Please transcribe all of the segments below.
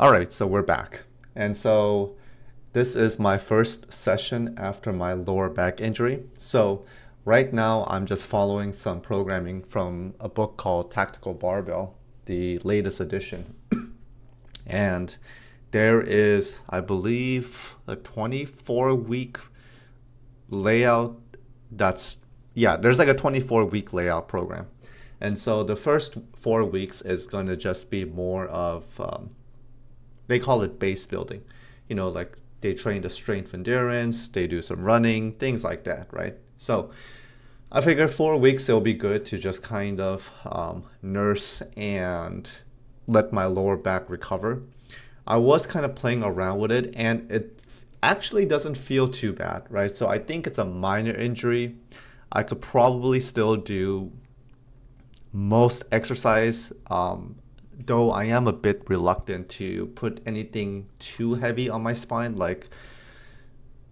All right, so we're back. And so this is my first session after my lower back injury. So right now I'm just following some programming from a book called Tactical Barbell, the latest edition. And there is, I believe, a 24-week layout that's, yeah, there's like a 24-week layout program. And so the first 4 weeks is going to just be more of they call it base building. Like they train the strength endurance, they do some running, things like that, right? So I figured 4 weeks it'll be good to just kind of nurse and let my lower back recover. I was kind of playing around with it and it actually doesn't feel too bad, right? So I think it's a minor injury. I could probably still do most exercise, though I am a bit reluctant to put anything too heavy on my spine, like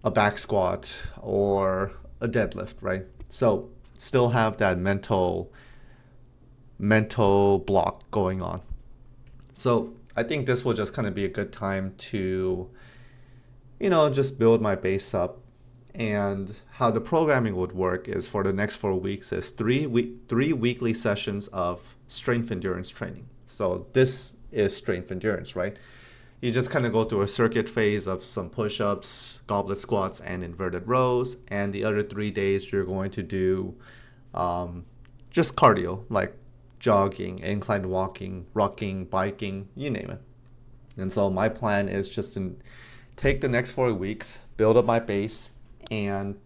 a back squat or a deadlift, right? So still have that mental block going on. So I think this will just kind of be a good time to, just build my base up. And how the programming would work is for the next 4 weeks is three weekly sessions of strength endurance training. So this is strength endurance, right? You just kind of go through a circuit phase of some push-ups, goblet squats, and inverted rows. And the other 3 days you're going to do just cardio, like jogging, incline walking, rocking, biking, you name it. And so my plan is just to take the next 4 weeks, build up my base, and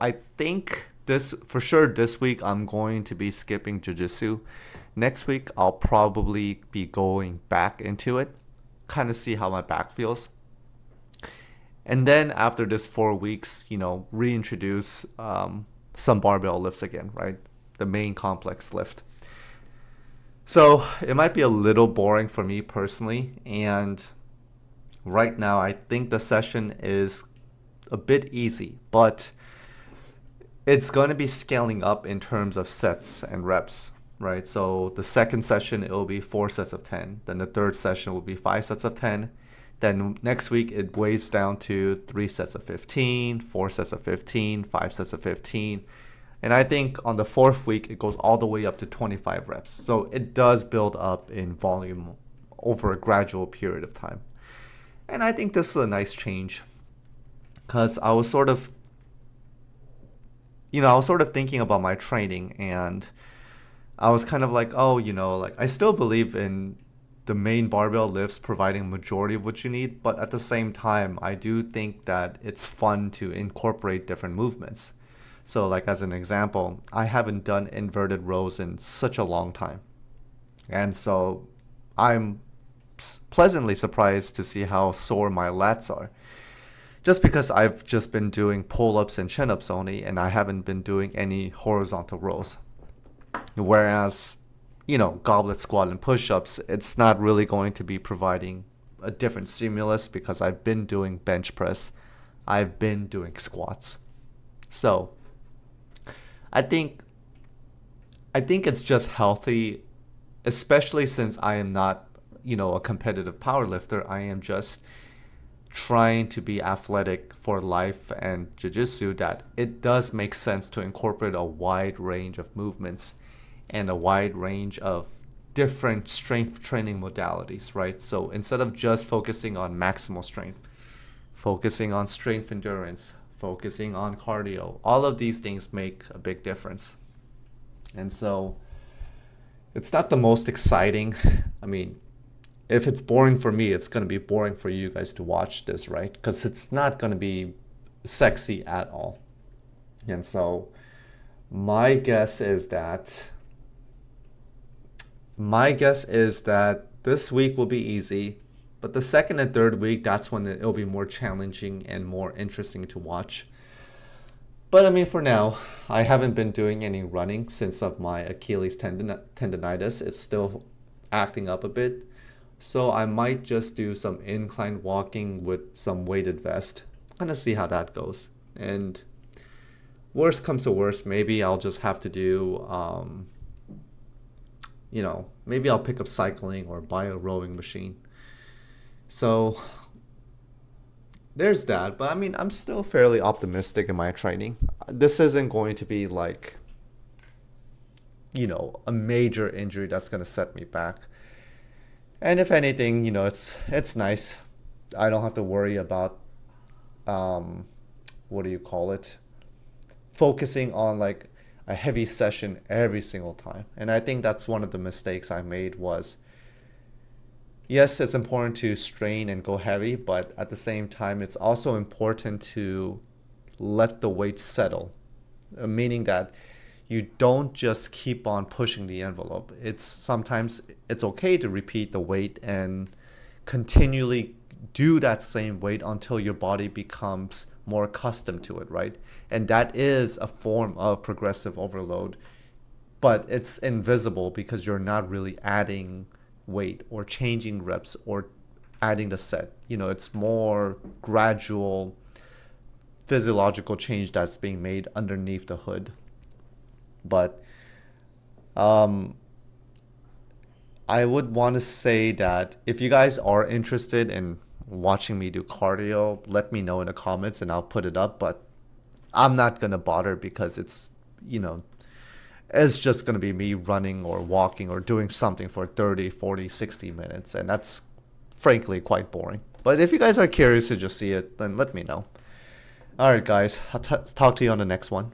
I think this week I'm going to be skipping jujitsu. Next week I'll probably be going back into it, kind of see how my back feels. And then after this 4 weeks, reintroduce some barbell lifts again, right? The main complex lift. So it might be a little boring for me personally. And right now, I think the session is a bit easy, but it's going to be scaling up in terms of sets and reps, right? So the second session, it will be 4 sets of 10. Then the third session will be 5 sets of 10. Then next week, it waves down to 3 sets of 15, 4 sets of 15, 5 sets of 15. And I think on the fourth week, it goes all the way up to 25 reps. So it does build up in volume over a gradual period of time. And I think this is a nice change because I was sort of thinking about my training and I was kind of like, oh, like I still believe in the main barbell lifts providing a majority of what you need, but at the same time, I do think that it's fun to incorporate different movements. So like as an example, I haven't done inverted rows in such a long time. And so I'm pleasantly surprised to see how sore my lats are. Just because I've just been doing pull-ups and chin-ups only and I haven't been doing any horizontal rows. Whereas, goblet squat and push-ups, it's not really going to be providing a different stimulus because I've been doing bench press, I've been doing squats. So I think I think it's just healthy, especially since I am not, a competitive power lifter. I am just trying to be athletic for life and jiu-jitsu, that it does make sense to incorporate a wide range of movements and a wide range of different strength training modalities, right? So instead of just focusing on maximal strength, focusing on strength endurance, focusing on cardio, all of these things make a big difference. And so it's not the most exciting. I mean, if it's boring for me, it's going to be boring for you guys to watch this, right? Because it's not going to be sexy at all. And so my guess is that my guess is that this week will be easy, but the second and third week, that's when it'll be more challenging and more interesting to watch. But I mean, for now, I haven't been doing any running since of my Achilles tendonitis. It's still acting up a bit. So I might just do some incline walking with some weighted vest. Kind of see how that goes. And worst comes to worst, maybe I'll just have to do, maybe I'll pick up cycling or buy a rowing machine. So there's that. But I mean, I'm still fairly optimistic in my training. This isn't going to be like, a major injury that's going to set me back. And if anything, it's nice. I don't have to worry about what do you call it? Focusing on like a heavy session every single time. And I think that's one of the mistakes I made was, yes, it's important to strain and go heavy, but at the same time, it's also important to let the weight settle, meaning that you don't just keep on pushing the envelope. It's okay to repeat the weight and continually do that same weight until your body becomes more accustomed to it, right? And that is a form of progressive overload, but it's invisible because you're not really adding weight or changing reps or adding the set. It's more gradual physiological change that's being made underneath the hood. But I would want to say that if you guys are interested in watching me do cardio, let me know in the comments and I'll put it up. But I'm not going to bother because it's just going to be me running or walking or doing something for 30, 40, 60 minutes. And that's frankly quite boring. But if you guys are curious to just see it, then let me know. All right, guys, I'll talk to you on the next one.